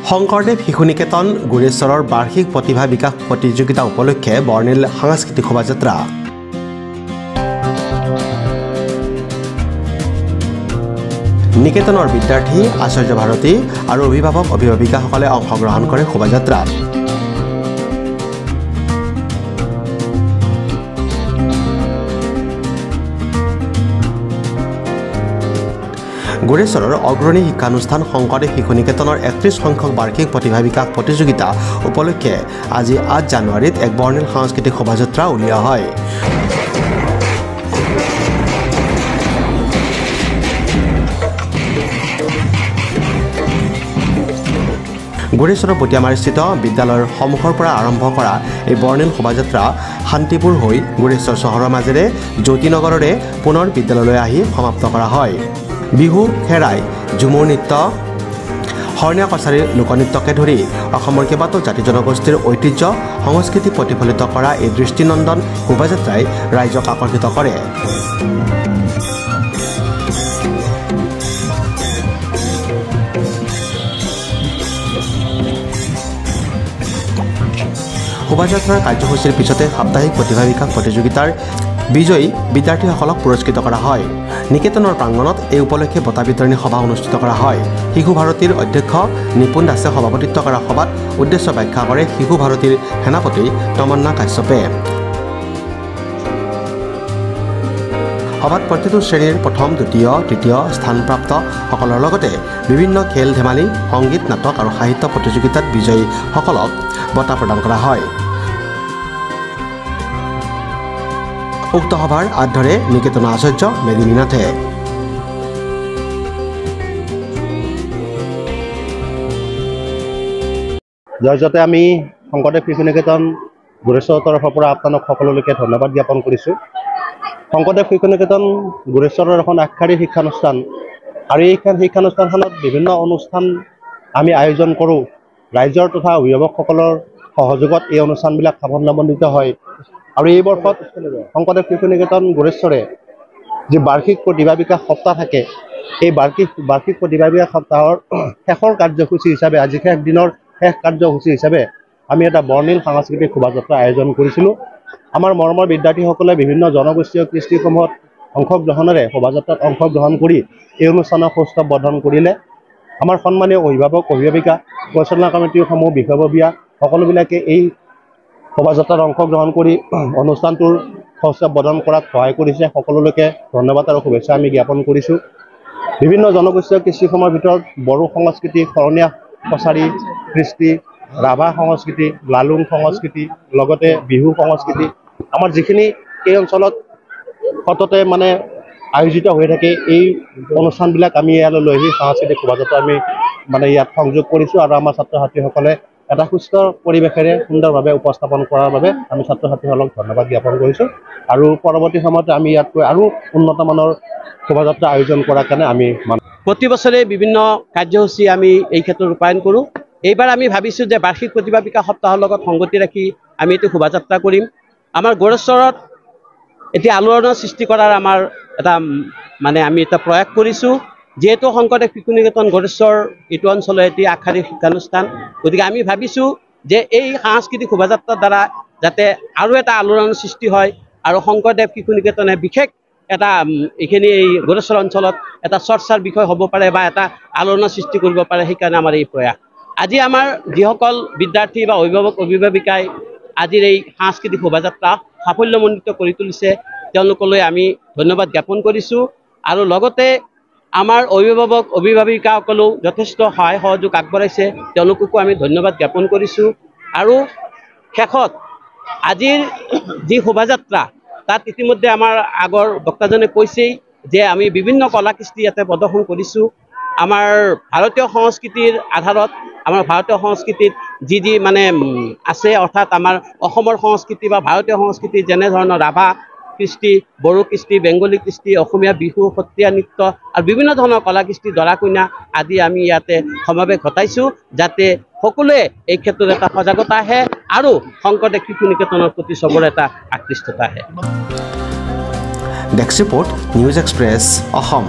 শংকৰদেৱ শিশু নিকেতন গুৰেশ্বৰৰ বাৰ্ষিক প্ৰতিভা বিকাশ প্ৰতিযোগিতা উপলক্ষে বৰ্ণিল সাংস্কৃতিক শোভাযাত্ৰা। নিকেতনৰ বিদ্যাৰ্থী, আচাৰ্য ভাৰতী আৰু অভিভাৱক অভিভাৱিকাসকলে অংশগ্ৰহণ কৰে শোভাযাত্ৰাত। গুৰেশ্বৰৰ অগ্ৰণী শিক্ষানুষ্ঠান শংকৰদেৱ শিশু নিকেতনৰ ৩১ সংখ্যক বাৰ্ষিক প্ৰতিভা বিকাশ প্ৰতিযোগিতা উপলক্ষে আজি ৮ জানুৱাৰীত এক বৰ্ণিল সাংস্কৃতিক শোভাযাত্ৰা উলিওৱা হয়। গুৰেশ্বৰৰ পটিয়ামাৰীস্থিত বিদ্যালয়ৰ সন্মুখৰ পৰা আৰম্ভ কৰা এই বৰ্ণিল শোভাযাত্ৰা শান্তিপুৰ হৈ গুৰেশ্বৰ চহৰৰ মাজেৰে জ্যোতিনগৰৰে পুনৰ বিদ্যালয়লৈ আহি সমাপ্ত কৰা হয়। বিহু, খেৰাই, ঝুমুৰ নৃত্য, শৰণীয়া কছাৰীৰ লোকনৃত্যকে ধৰি অসমৰ কেইবাটাও জাতি জনগোষ্ঠীৰ ঐতিহ্য সংস্কৃতি প্ৰতিফলিত কৰা এই দৃষ্টিনন্দন শোভাযাত্ৰাই ৰাইজক আকৰ্ষিত কৰে। শোভাযাত্ৰাৰ কাৰ্যসূচীৰ পিছতে সাপ্তাহিক প্ৰতিভা বিকাশ প্ৰতিযোগিতাৰ বিজয়ী বিদ্যাৰ্থীসকলক পুৰস্কৃত কৰা হয়। নিকেতনৰ প্ৰাংগণত এই উপলক্ষে বঁটা বিতৰণী সভা অনুষ্ঠিত কৰা হয়। শিশু ভাৰতীৰ অধ্যক্ষ নিপুণ দাসে সভাপতিত্ব কৰা সভাত উদ্দেশ্য ব্যাখ্যা কৰে শিশু ভাৰতীৰ সেনাপতি তমন্না কাশ্যপে। সভাত প্ৰতিটো শ্ৰেণীৰ প্ৰথম, দ্বিতীয়, তৃতীয় স্থানপ্ৰাপ্ত সকলৰ লগতে বিভিন্ন খেল ধেমালি, সংগীত, নাটক আৰু সাহিত্য প্ৰতিযোগিতাত বিজয়ীসকলক বঁটা প্ৰদান কৰা হয়। উক্ত সভাৰ আঁত ধৰে নিকেতনৰ আচাৰ্য মেদিনী নাথে। জয়জতে আমি শংকৰদেৱ শিশু নিকেতন গুৰেশ্বৰৰ তৰফৰ পৰা আপোনালোক সকলোলৈকে ধন্যবাদ জ্ঞাপন কৰিছোঁ। শংকৰদেৱ শিশু নিকেতন গুৰেশ্বৰৰ এখন আগশাৰীৰ শিক্ষানুষ্ঠান আৰু এই শিক্ষানুষ্ঠানখনত বিভিন্ন অনুষ্ঠান আমি আয়োজন কৰোঁ। ৰাইজৰ তথা অভিভাৱকসকলৰ সহযোগত এই অনুষ্ঠানবিলাক সাফল্যমণ্ডিত হয়। আৰু এই বৰ্ষত শংকৰদেৱ শিশু নিকেতন গুৰেশ্বৰে যি বাৰ্ষিক প্ৰতিভা বিকাশ সপ্তাহ থাকে, এই বাৰ্ষিক প্ৰতিভা বিকাশ সপ্তাহৰ শেষৰ কাৰ্যসূচী হিচাপে আজি শেষ দিনৰ শেষ কাৰ্যসূচী হিচাপে আমি এটা বৰ্ণিল সাংস্কৃতিক শোভাযাত্ৰা আয়োজন কৰিছিলোঁ। আমাৰ মৰমৰ বিদ্যাৰ্থীসকলে বিভিন্ন জনগোষ্ঠীয় কৃষ্টিসমূহত অংশগ্ৰহণেৰে শোভাযাত্ৰাত অংশগ্ৰহণ কৰি এই অনুষ্ঠানক সৌষ্ঠৱ বৰ্ধন কৰিলে। আমাৰ সন্মানীয় অভিভাৱক অভিভাৱিকা, পৰিচালনা কমিটিৰ সমূহ বিষয়ববীয়া সকলোবিলাকে এই শোভাযাত্ৰাত অংশগ্ৰহণ কৰি অনুষ্ঠানটোৰ সৌষ্ঠৱ বৰ্ধন কৰাত সহায় কৰিছে। সকলোলৈকে ধন্যবাদ আৰু শুভেচ্ছা আমি জ্ঞাপন কৰিছোঁ। বিভিন্ন জনগোষ্ঠীয় কৃষ্টিসমূহৰ ভিতৰত বড়ো সংস্কৃতি, শৰণীয়া কছাৰী কৃষ্টি, ৰাভা সংস্কৃতি, লালুং সংস্কৃতি, লগতে বিহু সংস্কৃতি, আমাৰ যিখিনি এই অঞ্চলত সততে মানে আয়োজিত হৈ থাকে এই অনুষ্ঠানবিলাক আমি ইয়ালৈ লৈ আহি সাংস্কৃতিক শোভাযাত্ৰা আমি মানে ইয়াত সংযোগ কৰিছোঁ আৰু আমাৰ ছাত্ৰ ছাত্ৰীসকলে এটা সুস্থ পৰিৱেশেৰে সুন্দৰভাৱে উপস্থাপন কৰাৰ বাবে আমি ছাত্ৰ ছাত্ৰীসকলক ধন্যবাদ জ্ঞাপন কৰিছোঁ। আৰু পৰৱৰ্তী সময়তে আমি ইয়াতকৈ আৰু উন্নতমানৰ শোভাযাত্ৰা আয়োজন কৰাৰ কাৰণে আমি প্ৰতি বছৰে বিভিন্ন কাৰ্যসূচী আমি এই ক্ষেত্ৰত ৰূপায়ণ কৰোঁ। এইবাৰ আমি ভাবিছোঁ যে বাৰ্ষিক প্ৰতিভা বিকাশ সপ্তাহৰ লগত সংগতি ৰাখি আমি এইটো শোভাযাত্ৰা কৰিম। আমাৰ গুৰেশ্বৰত এতিয়া আলোড়নৰ সৃষ্টি কৰাৰ আমাৰ এটা মানে আমি এটা প্ৰয়াস কৰিছোঁ। যিহেতু শংকৰদেৱ শিশু নিকেতন গুৰেশ্বৰ এইটো অঞ্চলৰ এটি আগশাৰীৰ শিক্ষানুষ্ঠান, গতিকে আমি ভাবিছোঁ যে এই সাংস্কৃতিক শোভাযাত্ৰাৰ দ্বাৰা যাতে আৰু এটা আলোড়নৰ সৃষ্টি হয় আৰু শংকৰদেৱ শিশু নিকেতনে বিশেষ এটা এইখিনি এই গুৰেশ্বৰ অঞ্চলত এটা চৰ্চাৰ বিষয় হ'ব পাৰে বা এটা আলোড়নৰ সৃষ্টি কৰিব পাৰে, সেইকাৰণে আমাৰ এই প্ৰয়াস। আজি আমাৰ যিসকল বিদ্যাৰ্থী বা অভিভাৱক অভিভাৱিকাই আজিৰ এই সাংস্কৃতিক শোভাযাত্ৰা সাফল্যমণ্ডিত কৰি তুলিছে, তেওঁলোকলৈ আমি ধন্যবাদ জ্ঞাপন কৰিছোঁ। আৰু লগতে আমাৰ অভিভাৱক অভিভাৱিকাসকলেও যথেষ্ট সহায় সহযোগ আগবঢ়াইছে, তেওঁলোককো আমি ধন্যবাদ জ্ঞাপন কৰিছোঁ। আৰু শেষত আজিৰ যি শোভাযাত্ৰা তাত ইতিমধ্যে আমাৰ আগৰ বক্তাজনে কৈছেই যে আমি বিভিন্ন কলা কৃষ্টি ইয়াতে প্ৰদৰ্শন কৰিছোঁ। আমাৰ ভাৰতীয় সংস্কৃতিৰ আধাৰত আমাৰ ভাৰতীয় সংস্কৃতিত যি মানে আছে, অৰ্থাৎ আমাৰ অসমৰ সংস্কৃতি বা ভাৰতীয় সংস্কৃতি যেনেধৰণৰ ৰাভা কৃষ্টি, বড়ো কৃষ্টি, বেংগলী কৃষ্টি, অসমীয়া বিহু, সত্ৰীয়া নৃত্য আৰু বিভিন্ন ধৰণৰ কলা কৃষ্টি, দৰা কইনা আদি আমি ইয়াতে সমাৱেশ ঘটাইছোঁ, যাতে সকলোৱে এই ক্ষেত্ৰত এটা সজাগতা আহে আৰু শংকৰদেৱ শিশু নিকেতনৰ প্ৰতি চবৰে এটা আকৃষ্টতা আহে। Desk report, news express, Assam.